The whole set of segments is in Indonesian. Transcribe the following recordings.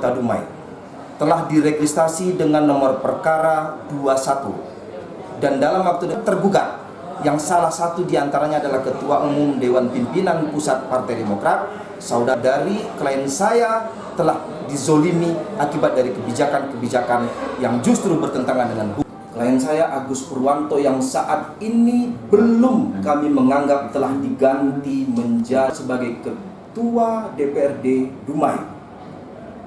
Kota Dumai telah diregistrasi dengan nomor perkara 21 dan dalam waktu tergugat yang salah satu diantaranya adalah Ketua Umum Dewan Pimpinan Pusat Partai Demokrat, saudari klien saya telah dizolimi akibat dari kebijakan-kebijakan yang justru bertentangan dengan hukum. Klien saya Agus Purwanto yang saat ini belum kami menganggap telah diganti menjadi sebagai Ketua DPRD Dumai.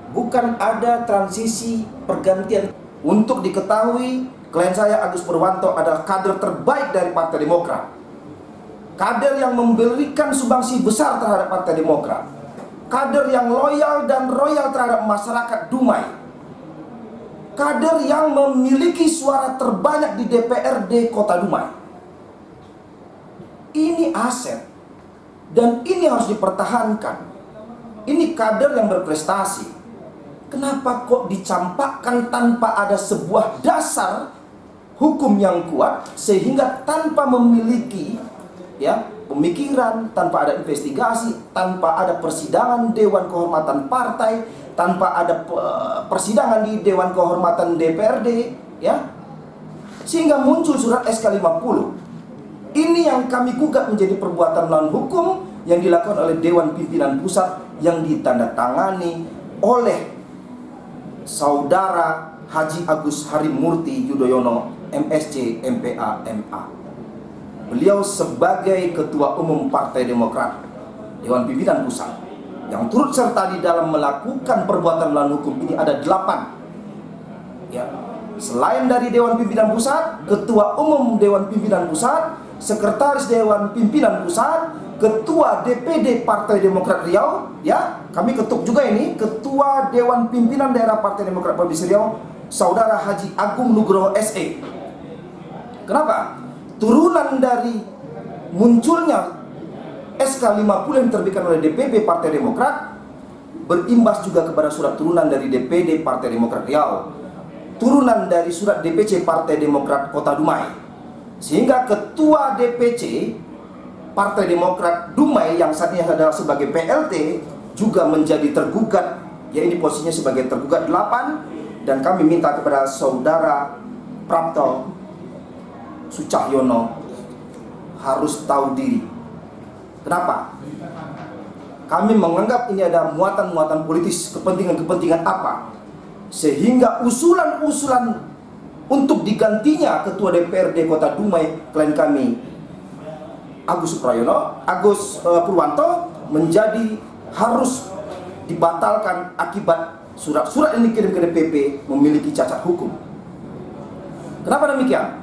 Bukan ada transisi pergantian. Untuk diketahui, klien saya Agus Purwanto adalah kader terbaik dari Partai Demokrat. Kader yang memberikan sumbangsi besar terhadap Partai Demokrat. Kader yang loyal dan royal terhadap masyarakat Dumai. Kader yang memiliki suara terbanyak di DPRD Kota Dumai. Ini aset dan ini harus dipertahankan. Ini kader yang berprestasi. Kenapa kok dicampakkan tanpa ada sebuah dasar hukum yang kuat, sehingga tanpa memiliki pemikiran, tanpa ada investigasi, tanpa ada persidangan Dewan Kehormatan Partai, tanpa ada persidangan di Dewan Kehormatan DPRD, sehingga muncul surat SK 50. Ini yang kami gugat menjadi perbuatan melawan hukum yang dilakukan oleh Dewan Pimpinan Pusat yang ditandatangani oleh Saudara Haji Agus Harimurti Yudhoyono, MSc, MPA, MA. Beliau sebagai Ketua Umum Partai Demokrat, Dewan Pimpinan Pusat, yang turut serta di dalam melakukan perbuatan melawan hukum ini ada 8. Selain dari Dewan Pimpinan Pusat, Ketua Umum Dewan Pimpinan Pusat, Sekretaris Dewan Pimpinan Pusat, Ketua DPD Partai Demokrat Riau, kami ketuk juga ini, Ketua Dewan Pimpinan Daerah Partai Demokrat Provinsi Riau, Saudara Haji Agung Nugroho SE. Kenapa? Turunan dari munculnya SK 50 yang diterbitkan oleh DPP Partai Demokrat berimbas juga kepada surat turunan dari DPD Partai Demokrat Riau, turunan dari surat DPC Partai Demokrat Kota Dumai, sehingga Ketua DPC Partai Demokrat Dumai yang saat ini adalah sebagai PLT juga menjadi tergugat, ini posisinya sebagai tergugat 8, dan kami minta kepada Saudara Prapto Sucahyono harus tahu diri. Kenapa? Kami menganggap ini ada muatan-muatan politis, kepentingan-kepentingan apa, sehingga usulan-usulan untuk digantinya Ketua DPRD Kota Dumai klien kami Agus Purwanto menjadi harus dibatalkan akibat surat-surat yang dikirim ke DPP memiliki cacat hukum. Kenapa demikian?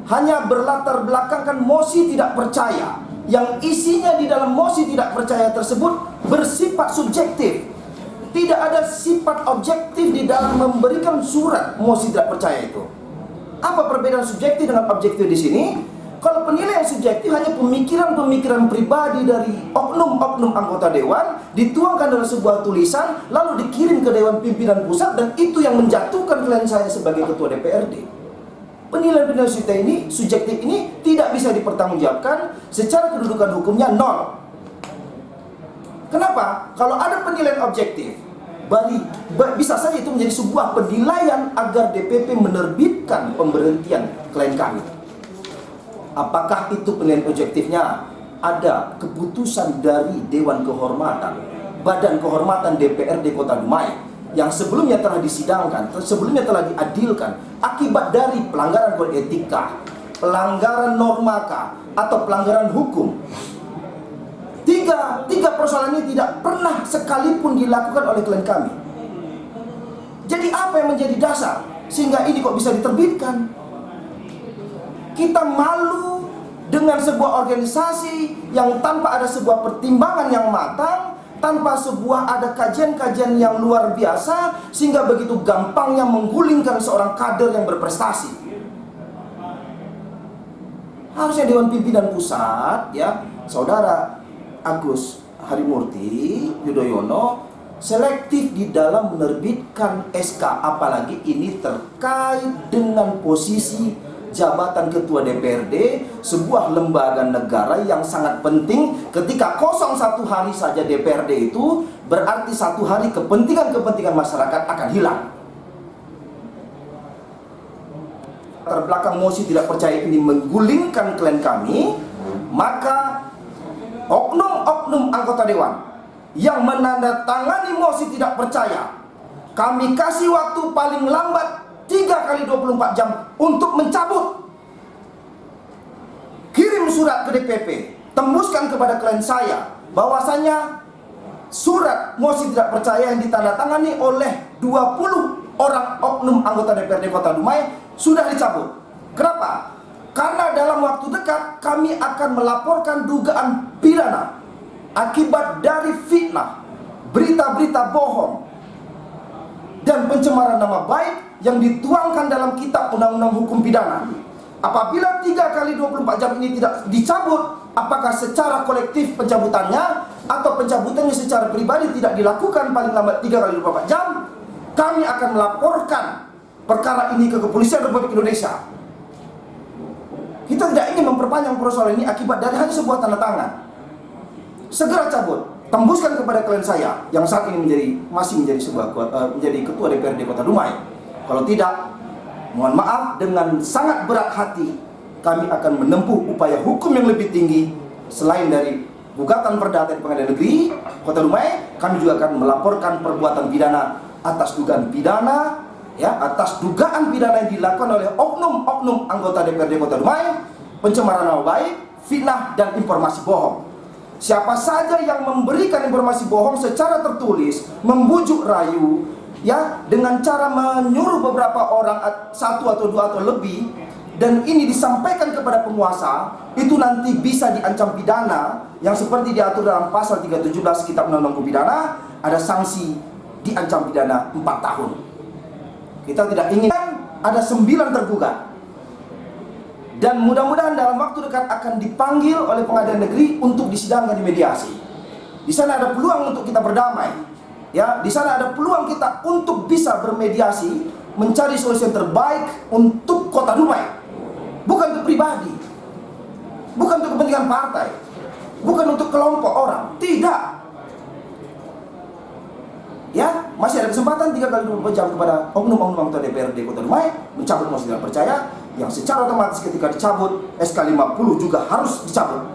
Hanya berlatar belakangkan mosi tidak percaya, yang isinya di dalam mosi tidak percaya tersebut bersifat subjektif. Tidak ada sifat objektif di dalam memberikan surat mosi tidak percaya itu. Apa perbedaan subjektif dengan objektif di sini? Kalau penilaian subjektif hanya pemikiran-pemikiran pribadi dari oknum-oknum anggota dewan dituangkan dalam sebuah tulisan lalu dikirim ke Dewan Pimpinan Pusat, dan itu yang menjatuhkan klien saya sebagai Ketua DPRD. Penilaian-penilaian subjektif ini tidak bisa dipertanggungjawabkan, secara kedudukan hukumnya nol. Kenapa? Kalau ada penilaian objektif, bisa saja itu menjadi sebuah penilaian agar DPP menerbitkan pemberhentian klien kami. Apakah itu penilaian objektifnya? Ada keputusan dari Dewan Kehormatan, Badan Kehormatan DPRD Kota Dumai, yang sebelumnya telah disidangkan, sebelumnya telah diadilkan akibat dari pelanggaran kode etika, pelanggaran normaka, atau pelanggaran hukum. Tiga persoalan ini tidak pernah sekalipun dilakukan oleh klien kami. Jadi apa yang menjadi dasar sehingga ini kok bisa diterbitkan? Kita malu dengan sebuah organisasi yang tanpa ada sebuah pertimbangan yang matang, tanpa sebuah ada kajian-kajian yang luar biasa, sehingga begitu gampangnya menggulingkan seorang kader yang berprestasi. Harusnya Dewan Pimpinan Pusat, Saudara Agus Harimurti Yudhoyono selektif di dalam menerbitkan SK, apalagi ini terkait dengan posisi jabatan ketua DPRD, sebuah lembaga negara yang sangat penting. Ketika kosong 1 hari saja DPRD itu, berarti 1 hari kepentingan-kepentingan masyarakat akan hilang. Latar belakang mosi tidak percaya ini menggulingkan klien kami, maka oknum-oknum anggota dewan yang menandatangani mosi tidak percaya, kami kasih waktu paling lambat 3 kali 24 jam untuk mencabut. Kirim surat ke DPP, tembuskan kepada klien saya bahwasanya surat mosi tidak percaya yang ditandatangani oleh 20 orang oknum anggota DPRD Kota Dumai sudah dicabut. Kenapa? Karena dalam waktu dekat kami akan melaporkan dugaan pidana akibat dari fitnah, berita-berita bohong, dan pencemaran nama baik yang dituangkan dalam kitab undang-undang hukum pidana. Apabila 3 kali 24 jam ini tidak dicabut, apakah secara kolektif pencabutannya atau pencabutannya secara pribadi tidak dilakukan paling lambat 3 kali 24 jam, kami akan melaporkan perkara ini ke Kepolisian Republik Indonesia. Kita tidak ingin memperpanjang persoalan ini akibat dari hanya sebuah tanda tangan. Segera cabut, tembuskan kepada klien saya yang saat ini masih menjadi ketua DPRD Kota Dumai. Kalau tidak, mohon maaf, dengan sangat berat hati kami akan menempuh upaya hukum yang lebih tinggi. Selain dari gugatan perdata di Pengadilan Negeri Kota Dumai, kami juga akan melaporkan perbuatan pidana atas dugaan pidana, atas dugaan pidana yang dilakukan oleh oknum-oknum anggota DPRD Kota Dumai, pencemaran nama baik, fitnah, dan informasi bohong. Siapa saja yang memberikan informasi bohong secara tertulis, membujuk rayu, dengan cara menyuruh beberapa orang, 1 atau 2 atau lebih, dan ini disampaikan kepada penguasa, itu nanti bisa diancam pidana yang seperti diatur dalam pasal 317 Kitab Undang-Undang Hukum Pidana, ada sanksi diancam pidana 4 tahun. Kita tidak ingin ada 9 tergugat. Dan mudah-mudahan dalam waktu dekat akan dipanggil oleh Pengadilan Negeri untuk disidangkan di mediasi. Di sana ada peluang untuk kita berdamai. Di sana ada peluang kita untuk bisa bermediasi, mencari solusi yang terbaik untuk Kota Dumai. Bukan untuk pribadi, bukan untuk kepentingan partai, bukan untuk kelompok orang, tidak. Masih ada kesempatan 3 kali 24 jam kepada oknum-oknum anggota DPRD Kota Dumai mencabut mosi tidak percaya, yang secara otomatis ketika dicabut SK 50 juga harus dicabut.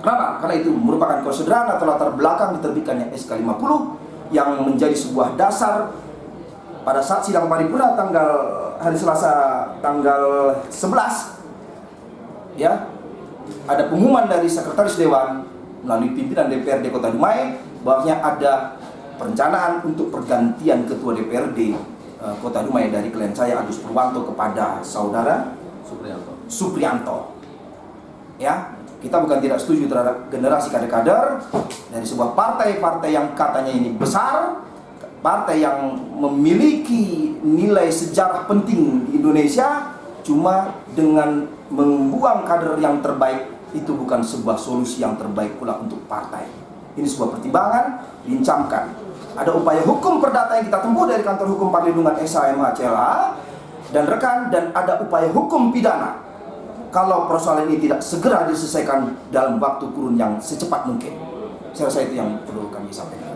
Kenapa? Karena itu merupakan konsideran atau latar belakang diterbitkannya SK 50 yang menjadi sebuah dasar pada saat sidang paripurna hari Selasa tanggal 11, ada pengumuman dari Sekretaris Dewan melalui pimpinan DPRD Kota Dumai bahwasanya ada perencanaan untuk pergantian ketua DPRD Kota Dumai dari klien saya Agus Purwanto kepada saudara Suprianto. Kita bukan tidak setuju terhadap generasi kader-kader dari sebuah partai-partai yang katanya ini besar, partai yang memiliki nilai sejarah penting di Indonesia, cuma dengan membuang kader yang terbaik itu bukan sebuah solusi yang terbaik pula untuk partai. Ini sebuah pertimbangan, dincamkan. Ada upaya hukum perdata yang kita tempuh dari Kantor Hukum Perlindungan SHMH CLA dan rekan, dan ada upaya hukum pidana kalau persoalan ini tidak segera diselesaikan dalam waktu kurun yang secepat mungkin. Saya rasa itu yang perlu kami sampaikan.